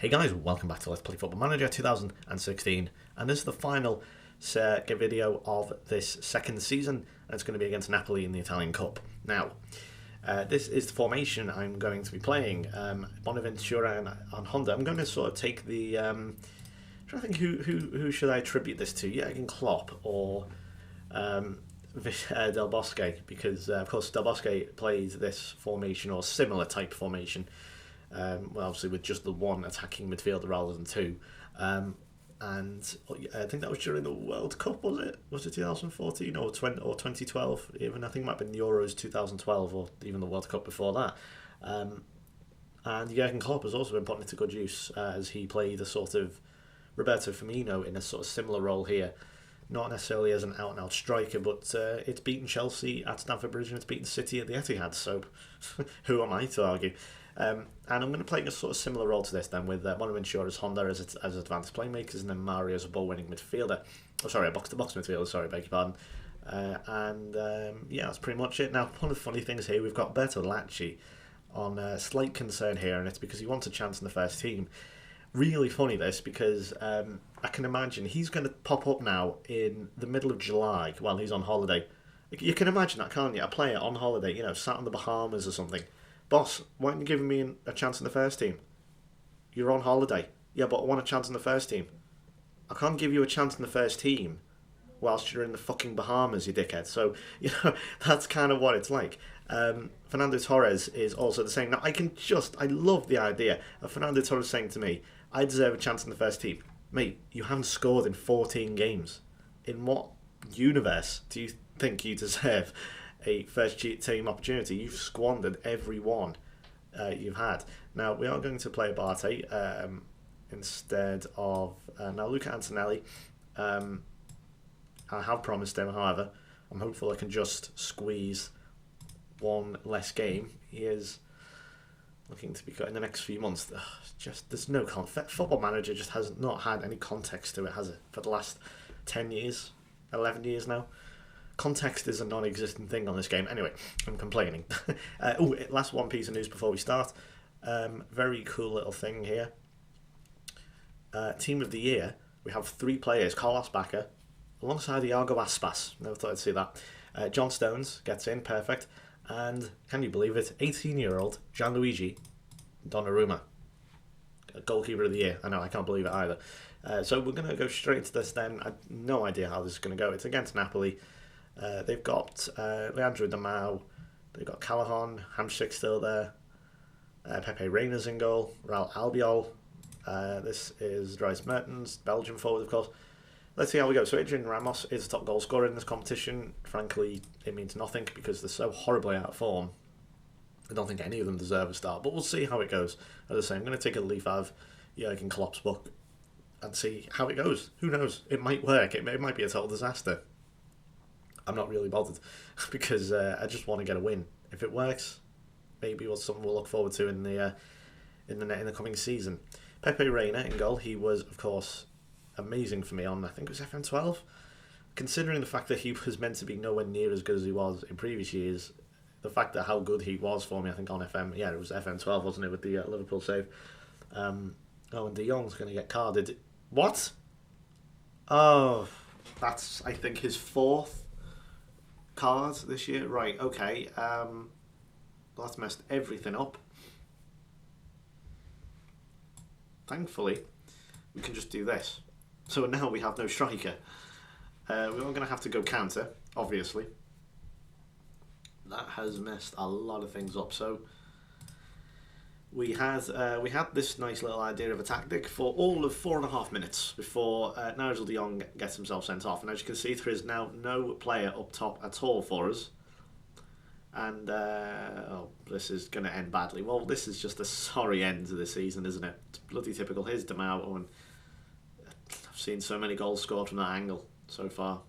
Hey guys, welcome back to Let's Play Football Manager 2016, and this is the final video of this second season, and it's going to be against Napoli in the Italian Cup. Now, this is the formation I'm going to be playing. Bonaventura and Honda. I'm going to sort of take the. I'm trying to think who should I attribute this to? Jurgen Klopp or Del Bosque, because of course Del Bosque plays this formation or similar type formation. Well, obviously with just the one attacking midfielder rather than two, and I think that was during the World Cup, was it? Was it 2014 or 2012? Even I think it might have been the Euros 2012 or even the World Cup before that. And Jurgen Klopp has also been put into good use as he played a sort of Roberto Firmino in a sort of similar role here. Not necessarily as an out-and-out striker, but it's beaten Chelsea at Stamford Bridge and it's beaten City at the Etihad, so who am I to argue? And I'm going to play a sort of similar role to this then, with Bonaventura as Honda as advanced playmakers, and then Mario as a ball-winning midfielder. Oh, sorry, a box-to-box midfielder, sorry, beg your pardon. Yeah, that's pretty much it. Now, one of the funny things here, we've got Bertolacci on slight concern here, and it's because he wants a chance in the first team. Really funny this, because I can imagine he's going to pop up now in the middle of July while he's on holiday. You can imagine that, can't you? A player on holiday, sat in the Bahamas or something. Boss, why aren't you giving me a chance in the first team? You're on holiday. Yeah, but I want a chance in the first team. I can't give you a chance in the first team whilst you're in the fucking Bahamas, you dickhead. So, that's kind of what it's like. Fernando Torres is also the same. Now, I love the idea of Fernando Torres saying to me, I deserve a chance in the first team. Mate, you haven't scored in 14 games. In what universe do you think you deserve a first team opportunity? You've squandered every one you've had. Now, we are going to play Abate instead of now Luca Antonelli. I have promised him, however, I'm hopeful I can just squeeze one less game. He is looking to be cut in the next few months. There's no Football Manager just has not had any context to it, has it? For the last 10 years, 11 years now. Context is a non-existent thing on this game. Anyway, I'm complaining. Last one piece of news before we start. Very cool little thing here. Team of the Year. We have 3 players. Carlos Bacca, alongside Iago Aspas. Never thought I'd see that. John Stones gets in, perfect. And, can you believe it, 18-year-old Gianluigi Donnarumma. Goalkeeper of the Year. I know, I can't believe it either. So we're going to go straight into this then. I have no idea how this is going to go. It's against Napoli. They've got Leandro Damau, they've got Callahan, Hamsik still there, Pepe Reina's in goal, Raul Albiol, this is Dries Mertens, Belgian forward of course. Let's see how we go. So Adrian Ramos is the top goal scorer in this competition. Frankly, it means nothing because they're so horribly out of form. I don't think any of them deserve a start, but we'll see how it goes. As I say, I'm going to take a leaf out of Jurgen Klopp's book and see how it goes. Who knows? It might work. It might be a total disaster. I'm not really bothered because I just want to get a win. If it works, maybe it's something we'll look forward to in the coming season. Pepe Reina in goal. He was, of course, amazing for me on, I think it was FM12. Considering the fact that he was meant to be nowhere near as good as he was in previous years, the fact that how good he was for me, I think on FM, yeah, it was FM12, wasn't it, with the Liverpool save. And De Jong's going to get carded. What? Oh, that's, I think, his 4th card this year. Right, okay. That's messed everything up. Thankfully, we can just do this. So now we have no striker. We're going to have to go counter, obviously. That has messed a lot of things up. So we had this nice little idea of a tactic for all of 4.5 minutes before Nigel de Jong gets himself sent off. And as you can see, there is now no player up top at all for us. And this is going to end badly. Well, this is just a sorry end to the season, isn't it? It's bloody typical. Here's Damau, and I've seen so many goals scored from that angle so far.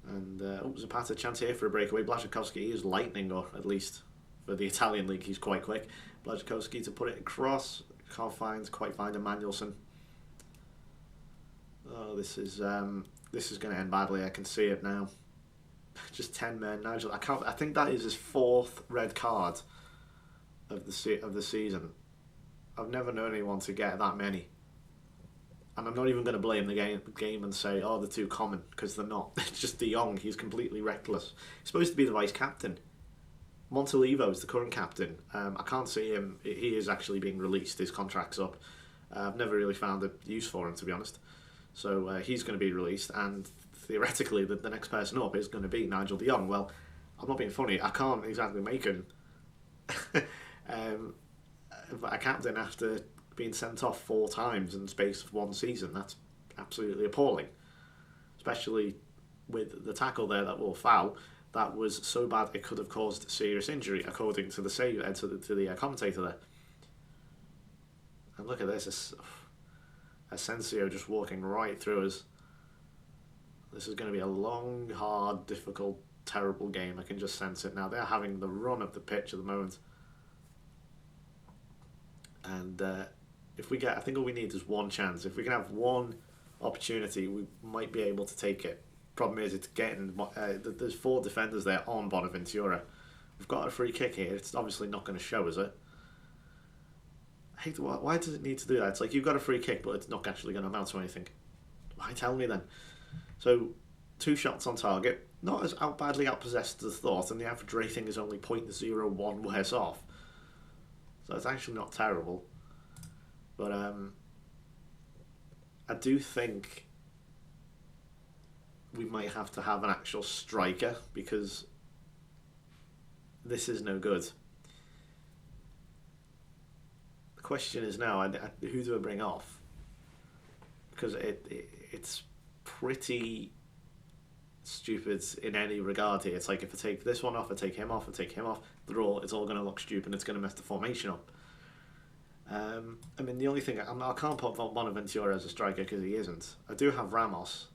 And Zapata, chance here for a breakaway. Blaszczykowski is lightning, or at least for the Italian league, he's quite quick. Blaszczykowski to put it across. Can't quite find Emmanuelson. Oh, this is going to end badly. I can see it now. Just 10 men. Nigel, I think that is his 4th red card of the season. I've never known anyone to get that many. And I'm not even going to blame the game and say, oh, they're too common, because they're not. It's just De Jong. He's completely reckless. He's supposed to be the vice captain. Montolivo is the current captain. I can't see him. He is actually being released. His contract's up. I've never really found a use for him, to be honest. So he's going to be released, and theoretically the next person up is going to be Nigel De Jong. Well, I'm not being funny. I can't exactly make him a captain after being sent off 4 times in the space of 1 season. That's absolutely appalling, especially with the tackle there that will foul. That was so bad it could have caused serious injury, according to the commentator there. And look at this, Asensio just walking right through us. This is going to be a long, hard, difficult, terrible game. I can just sense it now. They're having the run of the pitch at the moment. And if we get, I think all we need is one chance. If we can have one opportunity, we might be able to take it. Problem is, it's getting. There's 4 defenders there on Bonaventura. We've got a free kick here. It's obviously not going to show, is it? I hate. Why does it need to do that? It's like you've got a free kick, but it's not actually going to amount to anything. Why tell me then? So, 2 shots on target. Not as badly outpossessed as thought, and the average rating is only 0.01 worse off. So it's actually not terrible. But I do think we might have to have an actual striker, because this is no good. The question is now, who do I bring off? Because it's pretty stupid in any regard here. It's like, if I take this one off, I take him off, it's all going to look stupid. It's going to mess the formation up. I mean, the only thing, I can't put Bonaventura as a striker because he isn't. I do have Ramos.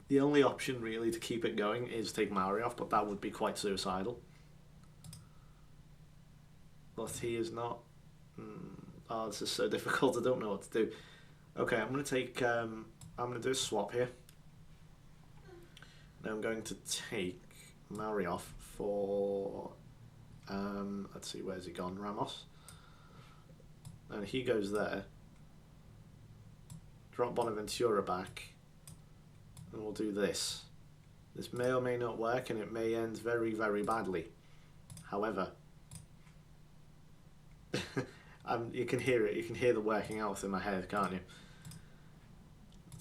The only option really to keep it going is take Mauri off, but that would be quite suicidal. But he is not. Oh, this is so difficult. I don't know what to do. Okay, I'm going to take. I'm going to do a swap here. Now I'm going to take Mauri off for. Let's see, where's he gone? Ramos. And he goes there. Drop Bonaventura back. And we'll do this. This may or may not work, and it may end very, very badly. However, you can hear it. You can hear the working out in my head, can't you?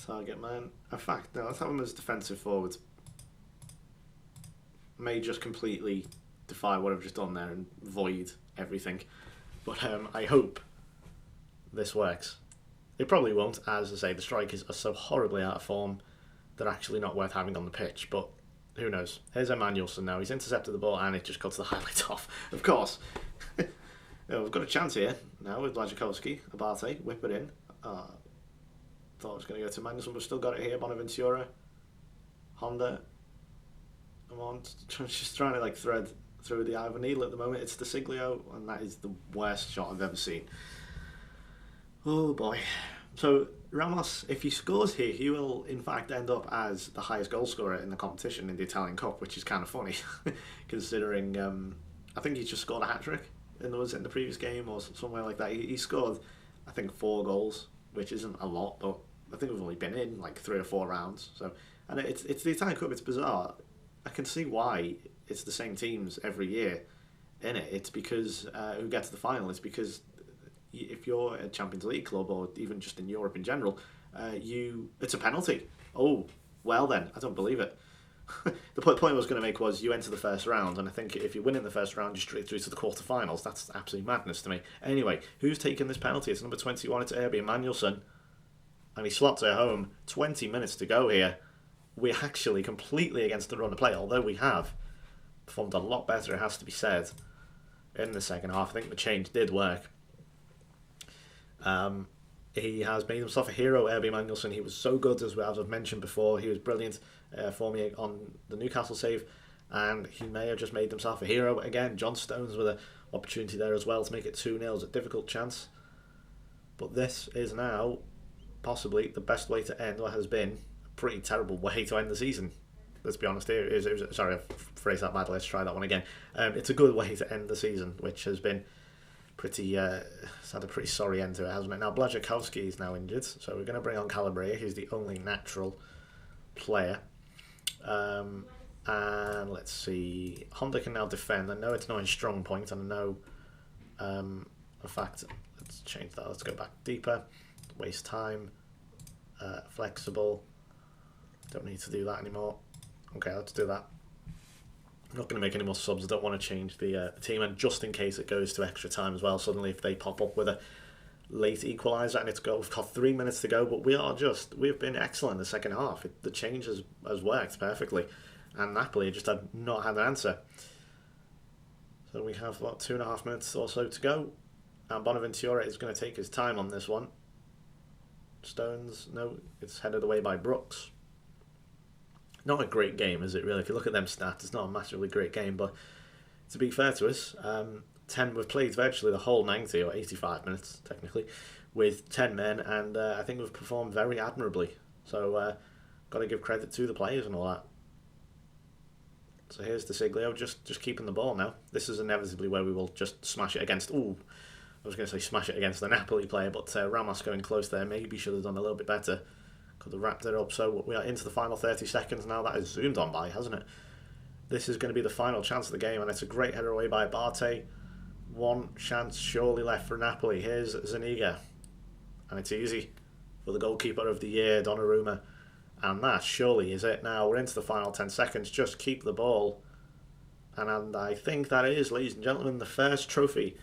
Target man. In fact, no, let's have him as defensive forward. May just completely defy what I've just done there and void everything. But I hope this works. It probably won't. As I say, the strikers are so horribly out of form, they're actually not worth having on the pitch. But who knows? Here's Emmanuelson now. He's intercepted the ball and it just cuts the highlight off. Of course. We've got a chance here now with Blazikowski. Abate, whip it in. Thought it was going to go to Magnusson, but still got it here. Bonaventura. Honda. Come on. Just trying to like thread through the eye of a needle at the moment. It's De Siglio, and that is the worst shot I've ever seen. Oh boy. So Ramos, if he scores here, he will in fact end up as the highest goal scorer in the competition in the Italian Cup, which is kind of funny, considering I think he just scored a hat-trick in the previous game or somewhere like that. He scored, I think, 4 goals, which isn't a lot, but I think we've only been in like 3 or 4 rounds. So, and it's the Italian Cup. It's bizarre. I can see why it's the same teams every year in it. It's because who get to the final. It's because if you're a Champions League club or even just in Europe in general, it's a penalty. Oh, well then, I don't believe it. The point I was going to make was you enter the first round, and I think if you win in the first round, you're straight through to the quarterfinals. That's absolute madness to me. Anyway, who's taking this penalty? It's number 21. It's Erby Emmanuelson, and he slots it home. 20 minutes to go here. We're actually completely against the run of play, although we have performed a lot better, it has to be said, in the second half. I think the change did work. He has made himself a hero, Erby Emmanuelson. He was so good, as I've mentioned before. He was brilliant for me on the Newcastle save, and he may have just made himself a hero again. John Stones with an opportunity there as well to make it 2-0. It's a difficult chance, but this is now possibly the best way to end what has been a pretty terrible way to end the season. let's be honest here. Sorry, I phrased that badly. Let's try that one again. It's a good way to end the season, which has been pretty... it's had a pretty sorry end to it, hasn't it? Now, Blazikowski is now injured, so we're going to bring on Calabria, who's the only natural player. And let's see. Honda can now defend. I know it's not his strong point, and I know... in fact, let's change that. Let's go back deeper. Waste time. Flexible. Don't need to do that anymore. Okay, let's do that. I'm not going to make any more subs. I don't want to change the team, and just in case it goes to extra time as well, suddenly if they pop up with a late equaliser and we've got 3 minutes to go, but we've been excellent in the second half. The change has worked perfectly, and Napoli just have not had an answer. So we have, 2.5 minutes or so to go, and Bonaventura is going to take his time on this one. Stones, no, it's headed away by Brooks. Not a great game, is it really? If you look at them stats, it's not a massively great game, but to be fair to us, we've played virtually the whole 90 or 85 minutes, technically, with 10 men, and I think we've performed very admirably. So, got to give credit to the players and all that. So here's De Siglio, just keeping the ball now. This is inevitably where we will just smash it against... Ooh, I was going to say smash it against the Napoli player, but Ramos going close there maybe should have done a little bit better. Could have wrapped it up. So we are into the final 30 seconds now. That is zoomed on by, hasn't it? This is going to be the final chance of the game, and it's a great header away by Barté. One chance surely left for Napoli. Here's Zuniga, and it's easy for the goalkeeper of the year, Donnarumma. And that surely is it now. We're into the final 10 seconds. Just keep the ball. And I think that is, ladies and gentlemen, the first trophy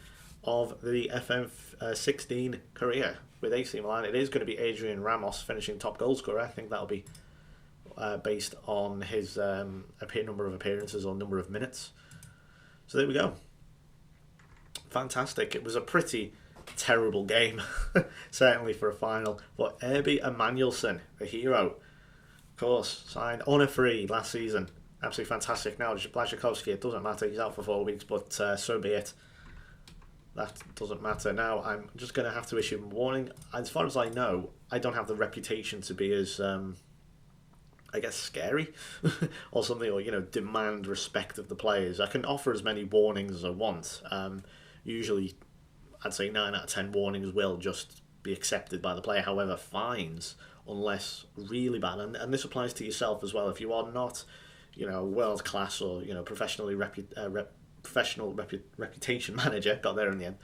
of the FM16 career with AC Milan. It is going to be Adrian Ramos finishing top goal scorer. I think that'll be based on his number of appearances or number of minutes. So there we go. Fantastic. It was a pretty terrible game, certainly for a final. But Erby Emanuelson, the hero, of course, signed on a free last season. Absolutely fantastic. Now, Blazikowski, it doesn't matter. He's out for 4 weeks, but so be it. That doesn't matter. Now, I'm just going to have to issue a warning. As far as I know, I don't have the reputation to be as, I guess, scary or something, or, demand respect of the players. I can offer as many warnings as I want. Usually, I'd say 9 out of 10 warnings will just be accepted by the player. However, fines, unless really bad, and this applies to yourself as well. If you are not, world class or, professional reputation manager, got there in the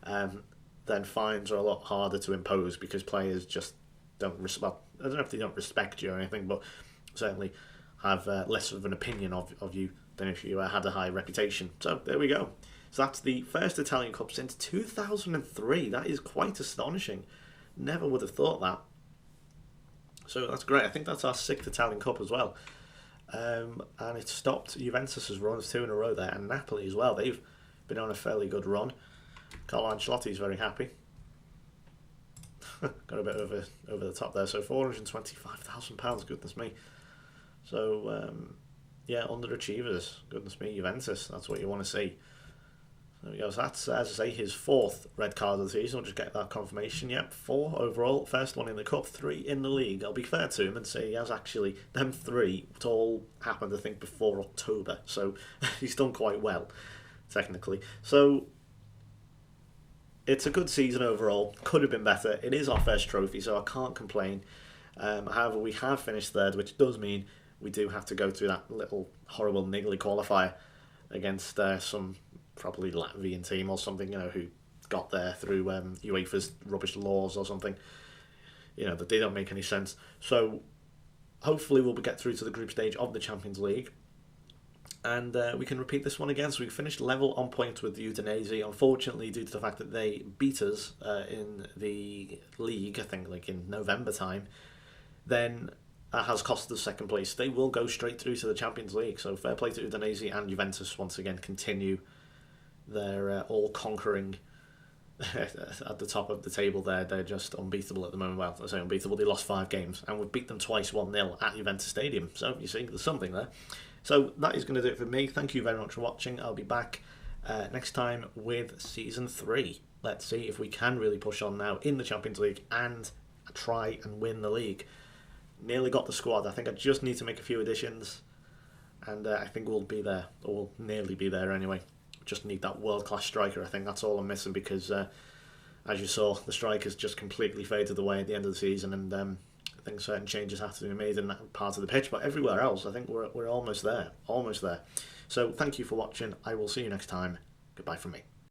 end, then fines are a lot harder to impose because players just don't I don't know if they don't respect you or anything, but certainly have less of an opinion of you than if you had a high reputation. So there we go. So that's the first Italian Cup since 2003. That is quite astonishing. Never would have thought that. So that's great. I think that's our 6th Italian Cup as well. And it stopped Juventus's runs 2 in a row there, and Napoli as well. They've been on a fairly good run. Carlo Ancelotti's very happy. Got a bit over the top there. So £425,000, goodness me. So, underachievers. Goodness me, Juventus. That's what you want to see. There we go. So that's, as I say, his 4th red card of the season. I'll just get that confirmation. Yep, 4 overall. First one in the Cup, 3 in the league. I'll be fair to him and say he has actually, them 3, it all happened, I think, before October. So he's done quite well, technically. So it's a good season overall. Could have been better. It is our first trophy, so I can't complain. However, we have finished 3rd, which does mean we do have to go through that little horrible niggly qualifier against some probably Latvian team or something, who got there through UEFA's rubbish laws or something, that they don't make any sense. So hopefully we'll get through to the group stage of the Champions League, and we can repeat this one again. So we finished level on points with Udinese. Unfortunately, due to the fact that they beat us in the league, I think like in November time, then that has cost us 2nd place. They will go straight through to the Champions League. So fair play to Udinese, and Juventus once again continue their all-conquering at the top of the table there. They're just unbeatable at the moment. Well, I say unbeatable, they lost 5 games, and we've beat them twice 1-0 at Juventus Stadium. So you see, there's something there. So that is going to do it for me. Thank you very much for watching. I'll be back next time with Season 3. Let's see if we can really push on now in the Champions League and try and win the league. Nearly got the squad. I think I just need to make a few additions. and I think we'll be there, or we'll nearly be there anyway. Just need that world-class striker. I think that's all I'm missing, because as you saw, the strikers just completely faded away at the end of the season, and I think certain changes have to be made in that part of the pitch, but everywhere else, I think we're almost there. So thank you for watching. I will see you next time. Goodbye from me.